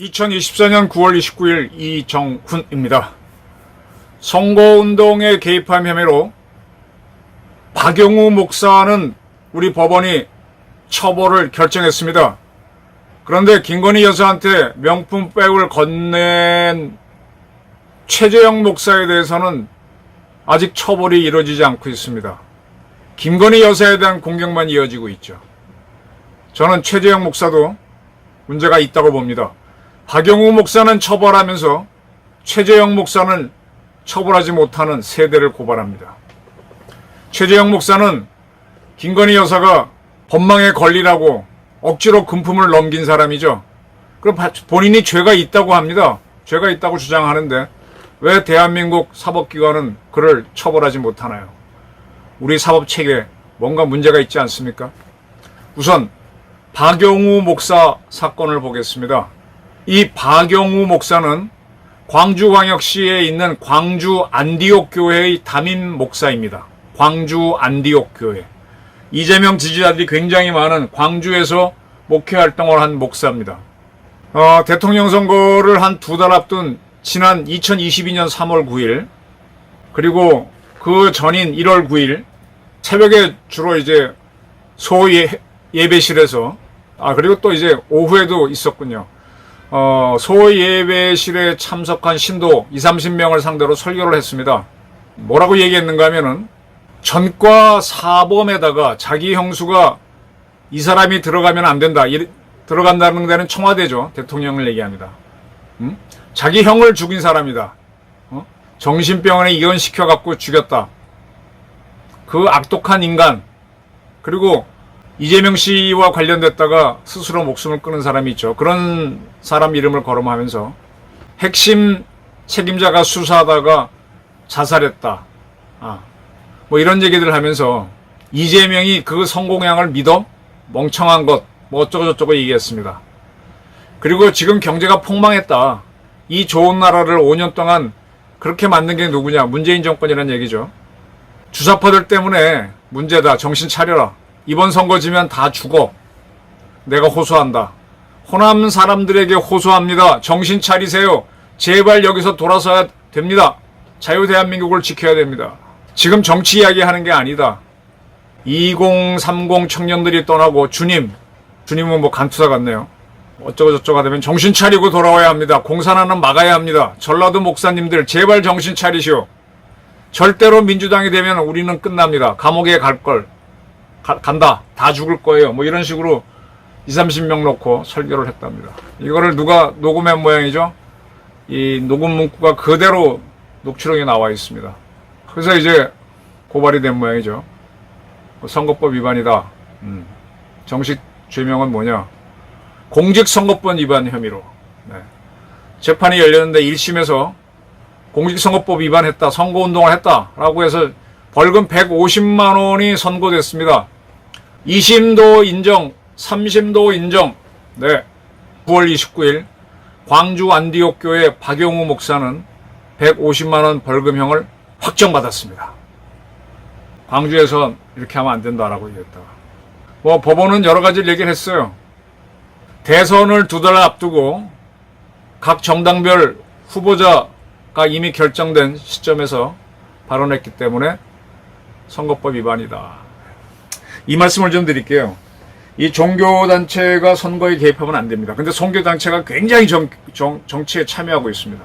(2024년 9월 29일) 이정훈입니다. 선거운동에 개입한 혐의로 박영우 목사는 우리 법원이 처벌을 결정했습니다. 그런데 김건희 여사한테 명품백을 건넨 최재형 목사에 대해서는 아직 처벌이 이루어지지 않고 있습니다. 김건희 여사에 대한 공격만 이어지고 있죠. 저는 최재형 목사도 문제가 있다고 봅니다. 박영우 목사는 처벌하면서 최재형 목사는 처벌하지 못하는 세대를 고발합니다. 최재형 목사는 김건희 여사가 법망에 걸리라고 억지로 금품을 넘긴 사람이죠. 그럼 본인이 죄가 있다고 합니다. 죄가 있다고 주장하는데 왜 대한민국 사법기관은 그를 처벌하지 못하나요? 우리 사법체계에 뭔가 문제가 있지 않습니까? 우선 박영우 목사 사건을 보겠습니다. 이 박영우 목사는 광주광역시에 있는 광주 안디옥 교회의 담임 목사입니다. 광주 안디옥 교회. 이재명 지지자들이 굉장히 많은 광주에서 목회 활동을 한 목사입니다. 대통령 선거를 한 2달 앞둔 지난 2022년 3월 9일 그리고 그 전인 1월 9일 새벽에 주로 이제 소위 예배실에서 그리고 또 이제 오후에도 있었군요. 소위 예배실에 참석한 신도 20-30명을 상대로 설교를 했습니다. 뭐라고 얘기했는가 하면은 전과 사범에다가 자기 형수가 이 사람이 들어가면 안 된다. 들어간다는 데는 청와대죠. 대통령을 얘기합니다. 자기 형을 죽인 사람이다. 정신병원에 입원시켜갖고 죽였다. 그 악독한 인간. 그리고 이재명 씨와 관련됐다가 스스로 목숨을 끊은 사람이 있죠. 그런 사람 이름을 거론하면서 핵심 책임자가 수사하다가 자살했다. 뭐 이런 얘기들 하면서 이재명이 그 성공양을 믿어? 멍청한 것, 뭐 어쩌고저쩌고 얘기했습니다. 그리고 지금 경제가 폭망했다. 이 좋은 나라를 5년 동안 그렇게 만든 게 누구냐? 문재인 정권이라는 얘기죠. 주사파들 때문에 문제다. 정신 차려라. 이번 선거 지면 다 죽어. 내가 호소한다. 호남 사람들에게 호소합니다. 정신 차리세요. 제발 여기서 돌아서야 됩니다. 자유대한민국을 지켜야 됩니다. 지금 정치 이야기하는 게 아니다. 2030 청년들이 떠나고 주님은 뭐 간투사 같네요. 어쩌고저쩌고 하면 정신 차리고 돌아와야 합니다. 공산화는 막아야 합니다. 전라도 목사님들 제발 정신 차리시오. 절대로 민주당이 되면 우리는 끝납니다. 감옥에 간다. 다 죽을 거예요. 뭐 이런 식으로 20-30명 놓고 설교를 했답니다. 이거를 누가 녹음한 모양이죠? 이 녹음 문구가 그대로 녹취록에 나와 있습니다. 그래서 이제 고발이 된 모양이죠. 선거법 위반이다. 정식 죄명은 뭐냐? 공직선거법 위반 혐의로. 재판이 열렸는데 1심에서 공직선거법 위반했다, 선거운동을 했다라고 해서 벌금 150만 원이 선고됐습니다. 2심도 인정, 3심도 인정. 9월 29일 광주 안디옥 교회 박영우 목사는 150만 원 벌금형을 확정받았습니다. 광주에서 이렇게 하면 안 된다라고 얘기했다가. 법원은 여러 가지를 얘기를 했어요. 대선을 2달 앞두고 각 정당별 후보자가 이미 결정된 시점에서 발언했기 때문에 선거법 위반이다. 이 말씀을 좀 드릴게요. 이 종교단체가 선거에 개입하면 안 됩니다. 근데 종교단체가 굉장히 정치에 참여하고 있습니다.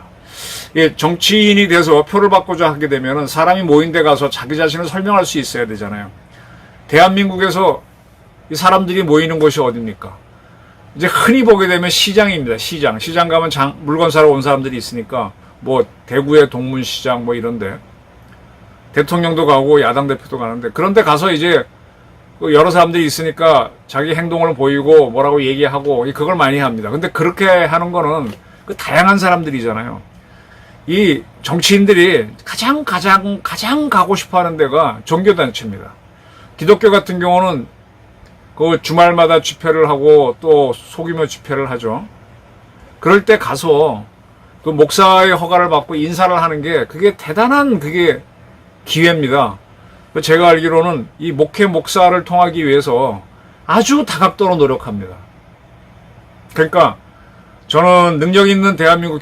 정치인이 돼서 표를 받고자 하게 되면 사람이 모인 데 가서 자기 자신을 설명할 수 있어야 되잖아요. 대한민국에서 이 사람들이 모이는 곳이 어딥니까? 이제 흔히 보게 되면 시장입니다. 시장 가면 물건 사러 온 사람들이 있으니까 뭐 대구의 동문시장 뭐 이런데 대통령도 가고 야당 대표도 가는데 그런데 가서 이제 여러 사람들이 있으니까 자기 행동을 보이고 뭐라고 얘기하고 그걸 많이 합니다. 근데 그렇게 하는 거는 그 다양한 사람들이잖아요. 이 정치인들이 가장 가고 싶어 하는 데가 종교단체입니다. 기독교 같은 경우는 그 주말마다 집회를 하고 또 소규모 집회를 하죠. 그럴 때 가서 그 목사의 허가를 받고 인사를 하는 게 그게 대단한 그게 기회입니다. 제가 알기로는 이 목사를 통하기 위해서 아주 다각도로 노력합니다. 그러니까 저는 능력 있는 대한민국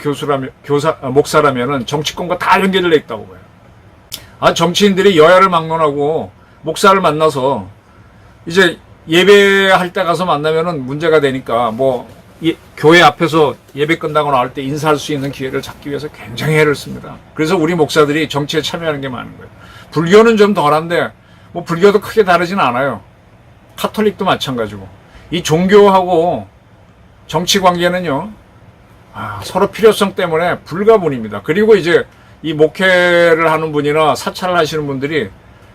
목사라면은 정치권과 다 연결되어 있다고 봐요. 정치인들이 여야를 막론하고 목사를 만나서 이제 예배할 때 가서 만나면은 문제가 되니까 교회 앞에서 예배 끝나고 나올 때 인사할 수 있는 기회를 잡기 위해서 굉장히 애를 씁니다. 그래서 우리 목사들이 정치에 참여하는 게 많은 거예요. 불교는 좀 덜한데 불교도 크게 다르진 않아요. 카톨릭도 마찬가지고. 이 종교하고 정치 관계는요, 서로 필요성 때문에 불가분입니다. 그리고 이제 이 목회를 하는 분이나 사찰을 하시는 분들이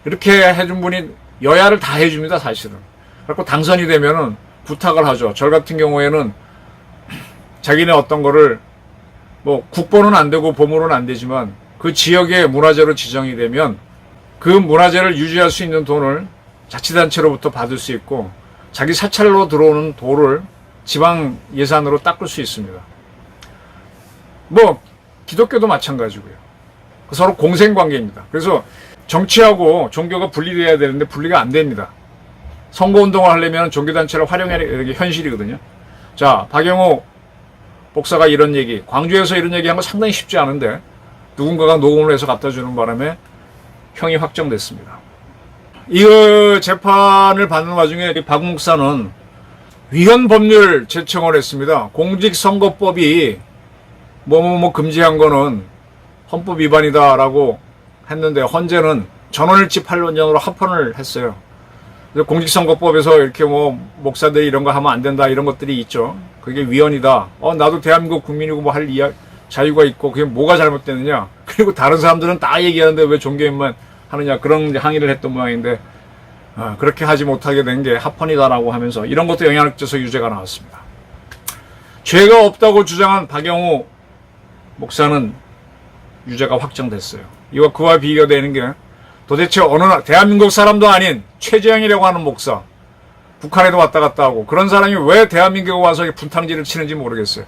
이렇게 해준 분이 여야를 다 해줍니다, 사실은. 그래서 당선이 되면은 부탁을 하죠. 저 같은 경우에는 자기네 어떤 거를 국보는 안 되고 보물은 안 되지만 그 지역의 문화재로 지정이 되면 그 문화재를 유지할 수 있는 돈을 자치단체로부터 받을 수 있고 자기 사찰로 들어오는 도를 지방 예산으로 닦을 수 있습니다. 기독교도 마찬가지고요. 서로 공생관계입니다. 그래서 정치하고 종교가 분리돼야 되는데 분리가 안 됩니다. 선거운동을 하려면 종교단체를 활용해야 되는 게 현실이거든요. 자, 박영호 목사가 이런 얘기, 광주에서 이런 얘기 한 거 상당히 쉽지 않은데 누군가가 녹음을 해서 갖다 주는 바람에 형이 확정됐습니다. 이 재판을 받는 와중에 박 목사는 위헌 법률 제청을 했습니다. 공직선거법이 금지한 거는 헌법 위반이다라고 했는데 헌재는 전원일치 판론전으로 합헌을 했어요. 공직선거법에서 이렇게 목사들이 이런 거 하면 안 된다 이런 것들이 있죠. 그게 위헌이다. 나도 대한민국 국민이고 할 자유가 있고 그게 뭐가 잘못됐느냐. 그리고 다른 사람들은 다 얘기하는데 왜 종교인만 하느냐 그런 항의를 했던 모양인데 그렇게 하지 못하게 된 게 합헌이다라고 하면서 이런 것도 영향을 끼쳐서 유죄가 나왔습니다. 죄가 없다고 주장한 박영호 목사는 유죄가 확정됐어요. 이거 그와 비교되는 게 도대체 대한민국 사람도 아닌 최재형이라고 하는 목사, 북한에도 왔다 갔다 하고 그런 사람이 왜 대한민국에 와서 분탕질을 치는지 모르겠어요.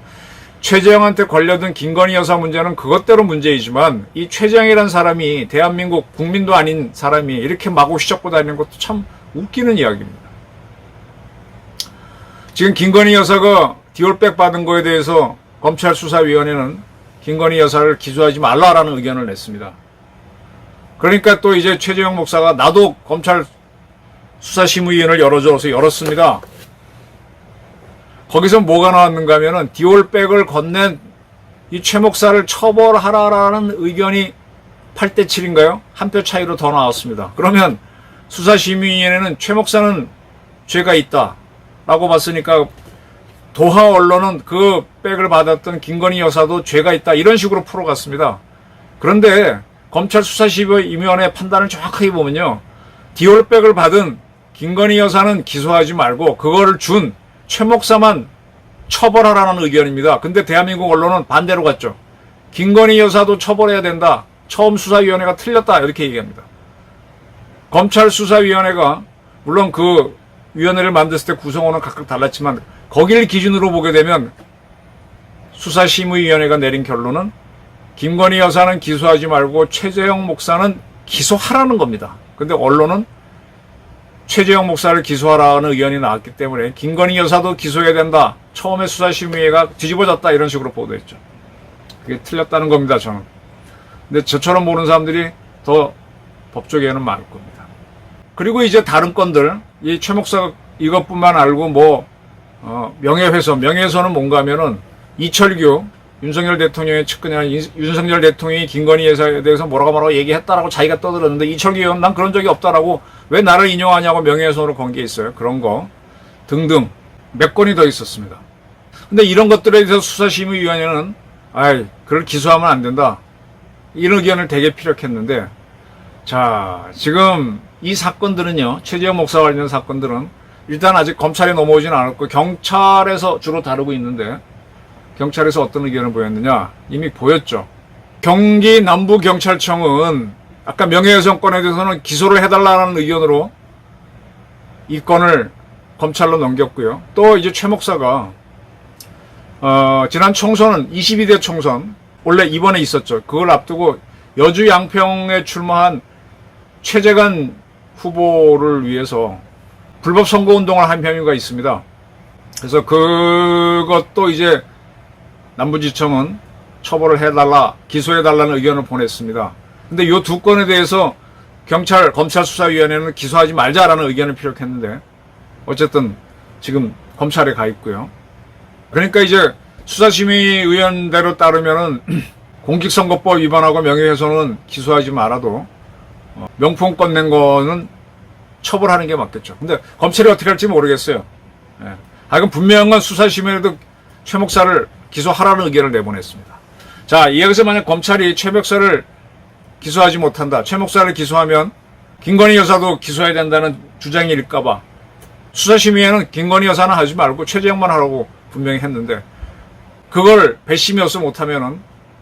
최재형한테 걸려든 김건희 여사 문제는 그것대로 문제이지만 이 최재형이라는 사람이 대한민국 국민도 아닌 사람이 이렇게 마구 휘젓고 다니는 것도 참 웃기는 이야기입니다. 지금 김건희 여사가 디올백 받은 거에 대해서 검찰수사위원회는 김건희 여사를 기소하지 말라라는 의견을 냈습니다. 그러니까 또 이제 최재형 목사가 나도 검찰 수사심의위원회를 열어줘서 열었습니다. 거기서 뭐가 나왔는가 하면은 디올백을 건넨 이 최 목사를 처벌하라라는 의견이 8대 7인가요? 한 표 차이로 더 나왔습니다. 그러면 수사심의위원회는 최 목사는 죄가 있다라고 봤으니까 도하 언론은 그 백을 받았던 김건희 여사도 죄가 있다 이런 식으로 풀어갔습니다. 그런데 검찰 수사심의위원회 판단을 정확하게 보면요. 디올백을 받은 김건희 여사는 기소하지 말고 그거를 준 최 목사만 처벌하라는 의견입니다. 근데 대한민국 언론은 반대로 갔죠. 김건희 여사도 처벌해야 된다. 처음 수사위원회가 틀렸다. 이렇게 얘기합니다. 검찰 수사위원회가 물론 그 위원회를 만들었을 때 구성원은 각각 달랐지만 거기를 기준으로 보게 되면 수사심의위원회가 내린 결론은 김건희 여사는 기소하지 말고 최재형 목사는 기소하라는 겁니다. 근데 언론은 최재형 목사를 기소하라는 의견이 나왔기 때문에 김건희 여사도 기소해야 된다. 처음에 수사심의회가 뒤집어졌다 이런 식으로 보도했죠. 그게 틀렸다는 겁니다. 저는. 근데 저처럼 보는 사람들이 더 법조계에는 많을 겁니다. 그리고 이제 다른 건들 이 최 목사 이것뿐만 알고 명예훼손은 뭔가 하면은 이철규 윤석열 대통령의 측근이나 윤석열 대통령이 김건희 여사에 대해서 뭐라고 얘기했다라고 자기가 떠들었는데 이철규 의원 난 그런 적이 없다라고 왜 나를 인용하냐고 명예훼손으로 건 게 있어요. 그런 거 등등 몇 건이 더 있었습니다. 근데 이런 것들에 대해서 수사심의위원회는 그걸 기소하면 안 된다. 이런 의견을 되게 피력했는데 자 지금 이 사건들은요. 최재형 목사와 관련된 사건들은 일단 아직 검찰에 넘어오지는 않았고 경찰에서 주로 다루고 있는데 경찰에서 어떤 의견을 보였느냐 이미 보였죠. 경기 남부경찰청은 아까 명예훼손 건에 대해서는 기소를 해달라는 의견으로 이 건을 검찰로 넘겼고요. 또 이제 최 목사가 지난 총선은 22대 총선 원래 이번에 있었죠. 그걸 앞두고 여주 양평에 출마한 최재관 후보를 위해서 불법 선거운동을 한 혐의가 있습니다. 그래서 그것도 이제 남부지청은 처벌을 해달라, 기소해달라는 의견을 보냈습니다. 근데 이 두 건에 대해서 검찰수사위원회는 기소하지 말자라는 의견을 피력했는데 어쨌든 지금 검찰에 가 있고요. 그러니까 이제 수사심의위원대로 따르면은 공직선거법 위반하고 명예훼손은 기소하지 말아도 명품권 낸 거는 처벌하는 게 맞겠죠. 근데 검찰이 어떻게 할지 모르겠어요. 예. 하여간 분명한 건 수사심의에도 최 목사를 기소하라는 의견을 내보냈습니다. 자, 여기서 만약 검찰이 최 목사를 기소하지 못한다. 최 목사를 기소하면 김건희 여사도 기소해야 된다는 주장일까봐 수사심의에는 김건희 여사는 하지 말고 최재형만 하라고 분명히 했는데 그걸 배심이어서 못하면은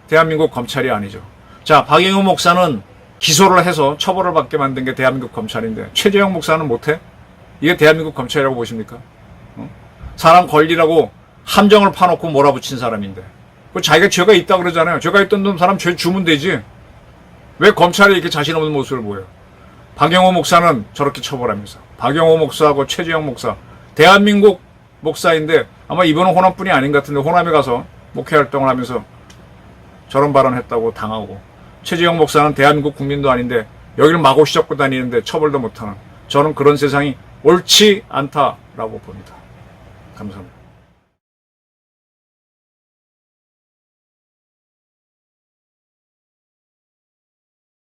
대한민국 검찰이 아니죠. 자, 박영호 목사는 기소를 해서 처벌을 받게 만든 게 대한민국 검찰인데 최재형 목사는 못해? 이게 대한민국 검찰이라고 보십니까? 사람 권리라고 함정을 파놓고 몰아붙인 사람인데 자기가 죄가 있다 그러잖아요. 죄가 있던 사람 죄 주면 되지. 왜 검찰이 이렇게 자신 없는 모습을 보여요? 박영호 목사는 저렇게 처벌하면서 박영호 목사하고 최재형 목사 대한민국 목사인데 아마 이번은 호남뿐이 아닌 것 같은데 호남에 가서 목회활동을 하면서 저런 발언했다고 당하고 최재형 목사는 대한민국 국민도 아닌데 여기를 마구 휘젓고 다니는데 처벌도 못하는 저는 그런 세상이 옳지 않다라고 봅니다. 감사합니다.